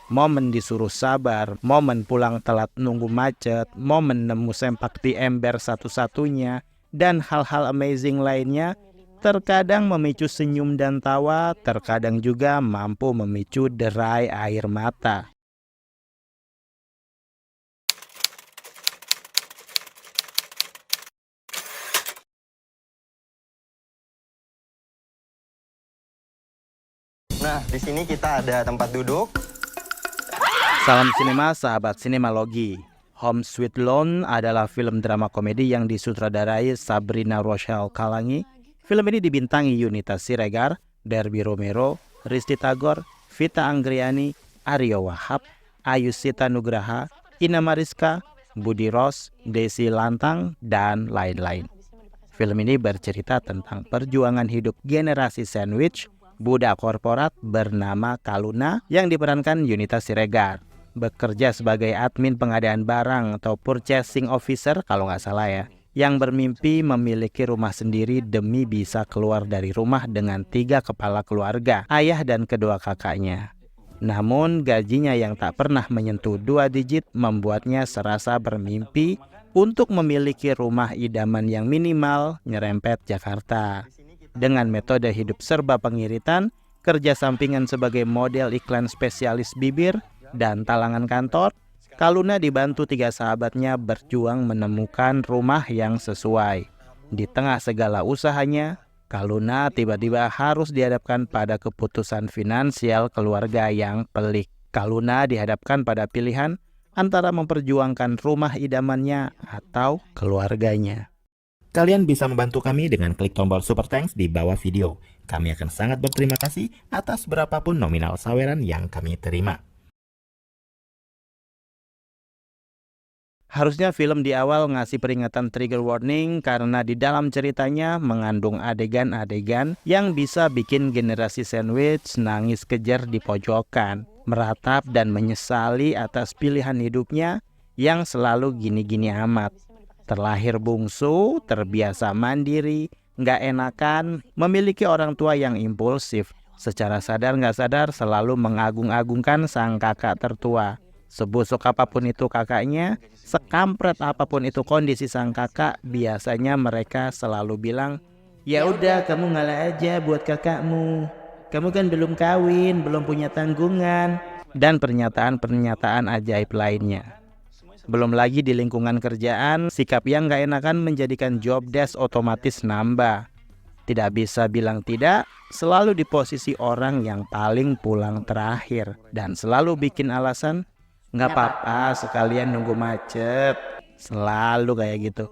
momen disuruh sabar, momen pulang telat nunggu macet, momen nemu sempak di ember satu-satunya, dan hal-hal amazing lainnya, terkadang memicu senyum dan tawa, terkadang juga mampu memicu derai air mata. Nah, di sini kita ada tempat duduk. Salam sinema, sahabat sinemalogi. Home Sweet Loan adalah film drama komedi yang disutradarai Sabrina Rochelle Kalangi. Film ini dibintangi Yunita Siregar, Derby Romero, Risti Tagor, Vita Anggriani, Aryo Wahab, Ayu Sita Nugraha, Ina Mariska, Budi Ros, Desi Lantang, dan lain-lain. Film ini bercerita tentang perjuangan hidup generasi sandwich budak korporat bernama Kaluna yang diperankan Yunita Siregar. Bekerja sebagai admin pengadaan barang atau purchasing officer kalau nggak salah ya, yang bermimpi memiliki rumah sendiri demi bisa keluar dari rumah dengan 3 kepala keluarga, ayah dan kedua kakaknya. Namun gajinya yang tak pernah menyentuh 2 digit membuatnya serasa bermimpi untuk memiliki rumah idaman yang minimal nyerempet Jakarta. Dengan metode hidup serba pengiritan, kerja sampingan sebagai model iklan spesialis bibir, dan talangan kantor, Kaluna dibantu 3 sahabatnya berjuang menemukan rumah yang sesuai. Di tengah segala usahanya, Kaluna tiba-tiba harus dihadapkan pada keputusan finansial keluarga yang pelik. Kaluna dihadapkan pada pilihan antara memperjuangkan rumah idamannya atau keluarganya. Kalian bisa membantu kami dengan klik tombol Super Thanks di bawah video. Kami akan sangat berterima kasih atas berapapun nominal saweran yang kami terima. Harusnya film di awal ngasih peringatan trigger warning karena di dalam ceritanya mengandung adegan-adegan yang bisa bikin generasi sandwich nangis kejer di pojokan, meratap dan menyesali atas pilihan hidupnya yang selalu gini-gini amat. Terlahir bungsu, terbiasa mandiri, nggak enakan, memiliki orang tua yang impulsif, secara sadar nggak sadar selalu mengagung-agungkan sang kakak tertua. Sebusuk apapun itu kakaknya, sekampret apapun itu kondisi sang kakak, biasanya mereka selalu bilang, "Ya udah, kamu ngalah aja buat kakakmu. Kamu kan belum kawin, belum punya tanggungan." Dan pernyataan-pernyataan ajaib lainnya. Belum lagi di lingkungan kerjaan, sikap yang nggak enakan menjadikan job desk otomatis nambah. Tidak bisa bilang tidak, selalu di posisi orang yang paling pulang terakhir. Dan selalu bikin alasan, nggak apa-apa sekalian nunggu macet. Selalu kayak gitu.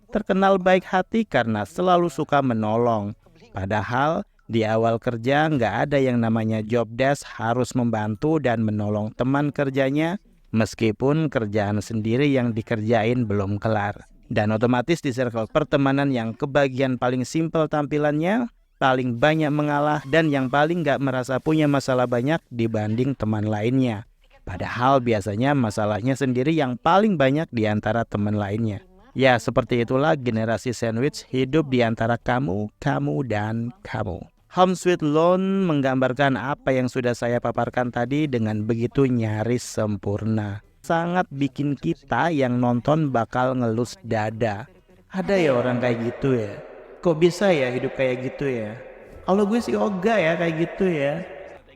Terkenal baik hati karena selalu suka menolong. Padahal di awal kerja nggak ada yang namanya job desk harus membantu dan menolong teman kerjanya, meskipun kerjaan sendiri yang dikerjain belum kelar. Dan otomatis di circle pertemanan yang kebagian paling simpel tampilannya, paling banyak mengalah, dan yang paling gak merasa punya masalah banyak dibanding teman lainnya. Padahal biasanya masalahnya sendiri yang paling banyak di antara teman lainnya. Ya seperti itulah generasi sandwich hidup di antara kamu, kamu, dan kamu. Home Sweet Loan menggambarkan apa yang sudah saya paparkan tadi dengan begitu nyaris sempurna. Sangat bikin kita yang nonton bakal ngelus dada. Ada ya orang kayak gitu ya? Kok bisa ya hidup kayak gitu ya? Kalau gue sih ogah ya kayak gitu ya.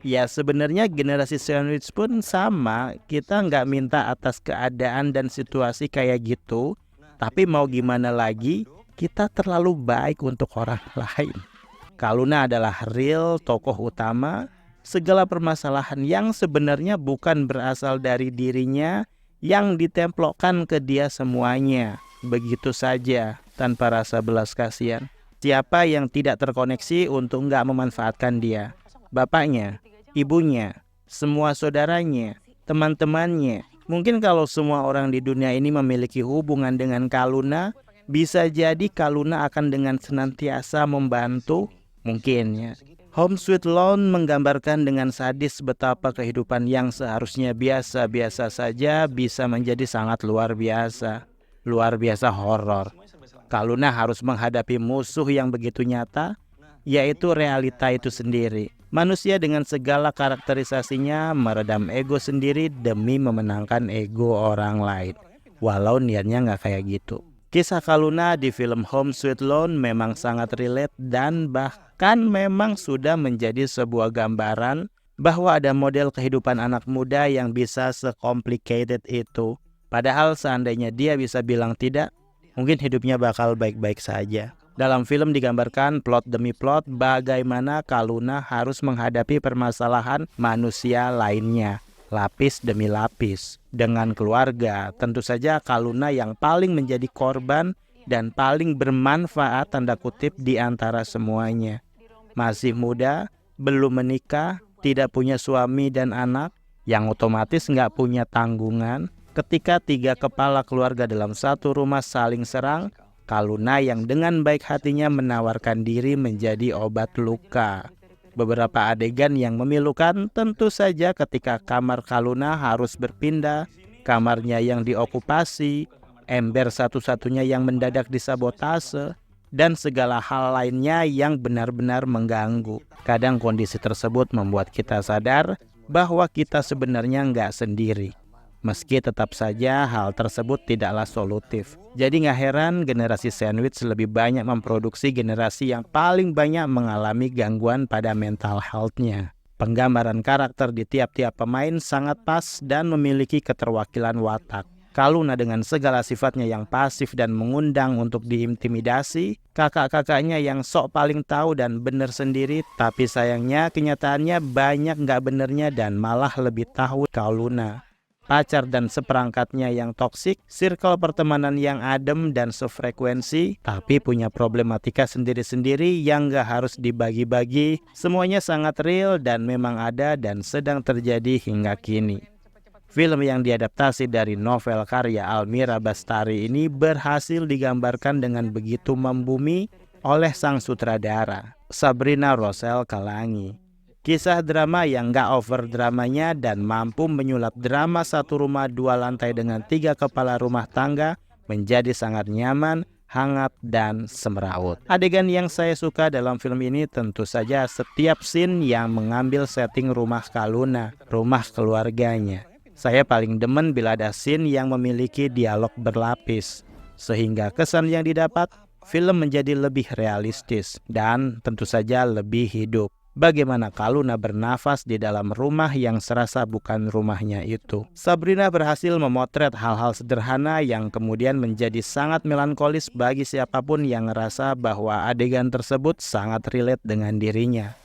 Ya sebenarnya generasi sandwich pun sama. Kita nggak minta atas keadaan dan situasi kayak gitu. Tapi mau gimana lagi, kita terlalu baik untuk orang lain. Kaluna adalah real tokoh utama. Segala permasalahan yang sebenarnya bukan berasal dari dirinya yang ditemplokkan ke dia semuanya. Begitu saja, tanpa rasa belas kasihan. Siapa yang tidak terkoneksi untuk nggak memanfaatkan dia? Bapaknya, ibunya, semua saudaranya, teman-temannya. Mungkin kalau semua orang di dunia ini memiliki hubungan dengan Kaluna, bisa jadi Kaluna akan dengan senantiasa membantu. Mungkin ya. Home Sweet Loan menggambarkan dengan sadis betapa kehidupan yang seharusnya biasa-biasa saja bisa menjadi sangat luar biasa. Luar biasa horor. Kaluna harus menghadapi musuh yang begitu nyata, yaitu realita itu sendiri. Manusia dengan segala karakterisasinya meredam ego sendiri demi memenangkan ego orang lain, walau niatnya nggak kayak gitu. Kisah Kaluna di film Home Sweet Loan memang sangat relate dan bahkan memang sudah menjadi sebuah gambaran bahwa ada model kehidupan anak muda yang bisa se-complicated itu. Padahal seandainya dia bisa bilang tidak, mungkin hidupnya bakal baik-baik saja. Dalam film digambarkan plot demi plot bagaimana Kaluna harus menghadapi permasalahan manusia lainnya, lapis demi lapis. Dengan keluarga, tentu saja Kaluna yang paling menjadi korban dan paling bermanfaat tanda kutip di antara semuanya. Masih muda, belum menikah, tidak punya suami dan anak, yang otomatis nggak punya tanggungan. Ketika 3 kepala keluarga dalam satu rumah saling serang, Kaluna yang dengan baik hatinya menawarkan diri menjadi obat luka. Beberapa adegan yang memilukan tentu saja ketika kamar Kaluna harus berpindah, kamarnya yang diokupasi, ember satu-satunya yang mendadak disabotase, dan segala hal lainnya yang benar-benar mengganggu. Kadang kondisi tersebut membuat kita sadar bahwa kita sebenarnya nggak sendiri. Meski tetap saja hal tersebut tidaklah solutif. Jadi nggak heran generasi sandwich lebih banyak memproduksi generasi yang paling banyak mengalami gangguan pada mental health-nya. Penggambaran karakter di tiap-tiap pemain sangat pas dan memiliki keterwakilan watak. Kaluna dengan segala sifatnya yang pasif dan mengundang untuk diintimidasi, kakak-kakaknya yang sok paling tahu dan benar sendiri, tapi sayangnya kenyataannya banyak nggak benernya dan malah lebih tahu Kaluna. Pacar dan seperangkatnya yang toksik, circle pertemanan yang adem dan sefrekuensi, tapi punya problematika sendiri-sendiri yang gak harus dibagi-bagi. Semuanya sangat real dan memang ada dan sedang terjadi hingga kini. Film yang diadaptasi dari novel karya Almira Bastari ini berhasil digambarkan dengan begitu membumi oleh sang sutradara, Sabrina Rosel Kalangi. Kisah drama yang gak over dramanya dan mampu menyulap drama satu rumah 2 lantai dengan 3 kepala rumah tangga menjadi sangat nyaman, hangat, dan semeraut. Adegan yang saya suka dalam film ini tentu saja setiap scene yang mengambil setting rumah Kaluna, rumah keluarganya. Saya paling demen bila ada scene yang memiliki dialog berlapis, sehingga kesan yang didapat, film menjadi lebih realistis dan tentu saja lebih hidup. Bagaimana Kaluna bernafas di dalam rumah yang serasa bukan rumahnya itu. Sabrina berhasil memotret hal-hal sederhana yang kemudian menjadi sangat melankolis bagi siapapun yang ngerasa bahwa adegan tersebut sangat relate dengan dirinya.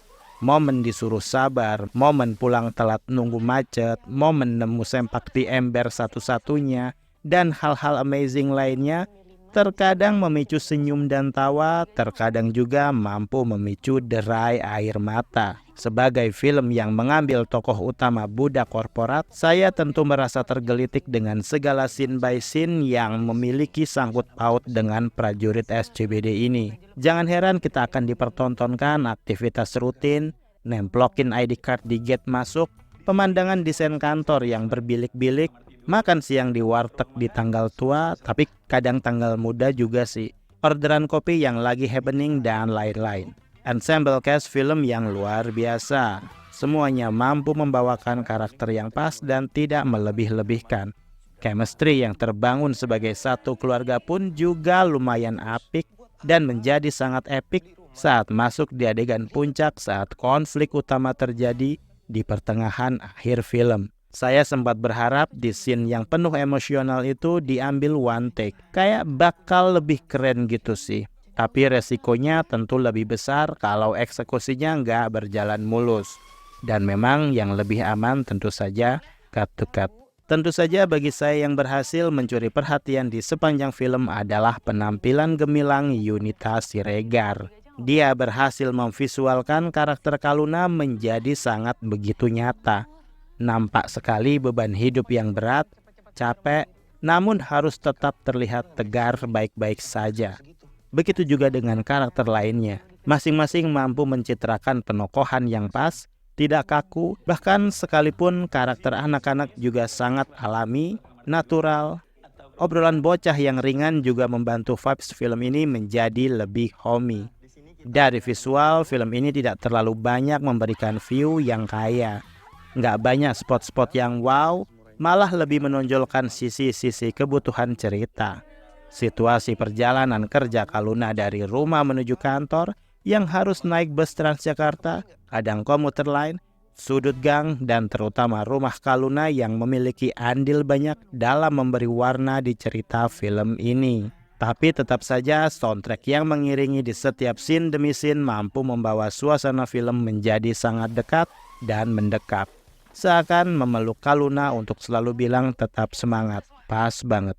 Momen disuruh sabar, momen pulang telat nunggu macet, momen nemu sempak di ember satu-satunya, dan hal-hal amazing lainnya terkadang memicu senyum dan tawa, terkadang juga mampu memicu derai air mata. Sebagai film yang mengambil tokoh utama budak korporat, saya tentu merasa tergelitik dengan segala scene by scene yang memiliki sangkut paut dengan prajurit SCBD ini. Jangan heran kita akan dipertontonkan aktivitas rutin, nemplokin ID card di gate masuk, pemandangan desain kantor yang berbilik-bilik, makan siang di warteg di tanggal tua, tapi kadang tanggal muda juga sih. Orderan kopi yang lagi happening dan lain-lain. Ensemble cast film yang luar biasa. Semuanya mampu membawakan karakter yang pas dan tidak melebih-lebihkan. Chemistry yang terbangun sebagai satu keluarga pun juga lumayan apik dan menjadi sangat epik saat masuk di adegan puncak saat konflik utama terjadi di pertengahan akhir film. Saya sempat berharap di scene yang penuh emosional itu diambil one take. Kayak bakal lebih keren gitu sih. Tapi resikonya tentu lebih besar kalau eksekusinya nggak berjalan mulus. Dan memang yang lebih aman tentu saja cut to cut. Tentu saja bagi saya yang berhasil mencuri perhatian di sepanjang film adalah penampilan gemilang Yunita Siregar. Dia berhasil memvisualkan karakter Kaluna menjadi sangat begitu nyata. Nampak sekali beban hidup yang berat, capek, namun harus tetap terlihat tegar baik-baik saja. Begitu juga dengan karakter lainnya. Masing-masing mampu mencitrakan penokohan yang pas, tidak kaku, bahkan sekalipun karakter anak-anak juga sangat alami, natural. Obrolan bocah yang ringan juga membantu vibes film ini menjadi lebih homey. Dari visual, film ini tidak terlalu banyak memberikan view yang kaya. Nggak banyak spot-spot yang wow, malah lebih menonjolkan sisi-sisi kebutuhan cerita. Situasi perjalanan kerja Kaluna dari rumah menuju kantor yang harus naik bus Transjakarta, kadang komuter lain, sudut gang, dan terutama rumah Kaluna yang memiliki andil banyak dalam memberi warna di cerita film ini. Tapi tetap saja soundtrack yang mengiringi di setiap scene demi scene mampu membawa suasana film menjadi sangat dekat dan mendekap. Seakan memeluk Kaluna untuk selalu bilang tetap semangat, pas banget.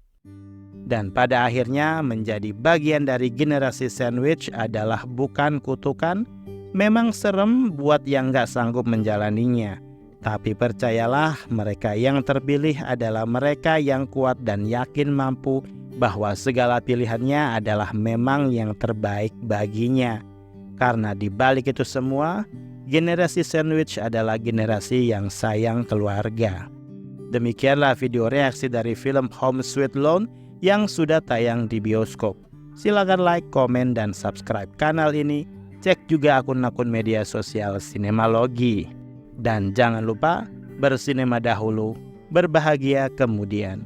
Dan pada akhirnya menjadi bagian dari generasi sandwich adalah bukan kutukan, memang serem buat yang gak sanggup menjalaninya. Tapi percayalah, mereka yang terpilih adalah mereka yang kuat dan yakin mampu bahwa segala pilihannya adalah memang yang terbaik baginya. Karena di balik itu semua, generasi sandwich adalah generasi yang sayang keluarga. Demikianlah video reaksi dari film Home Sweet Loan yang sudah tayang di bioskop. Silakan like, komen, dan subscribe kanal ini. Cek juga akun-akun media sosial Sinemalogi. Dan jangan lupa bersinema dahulu, berbahagia kemudian.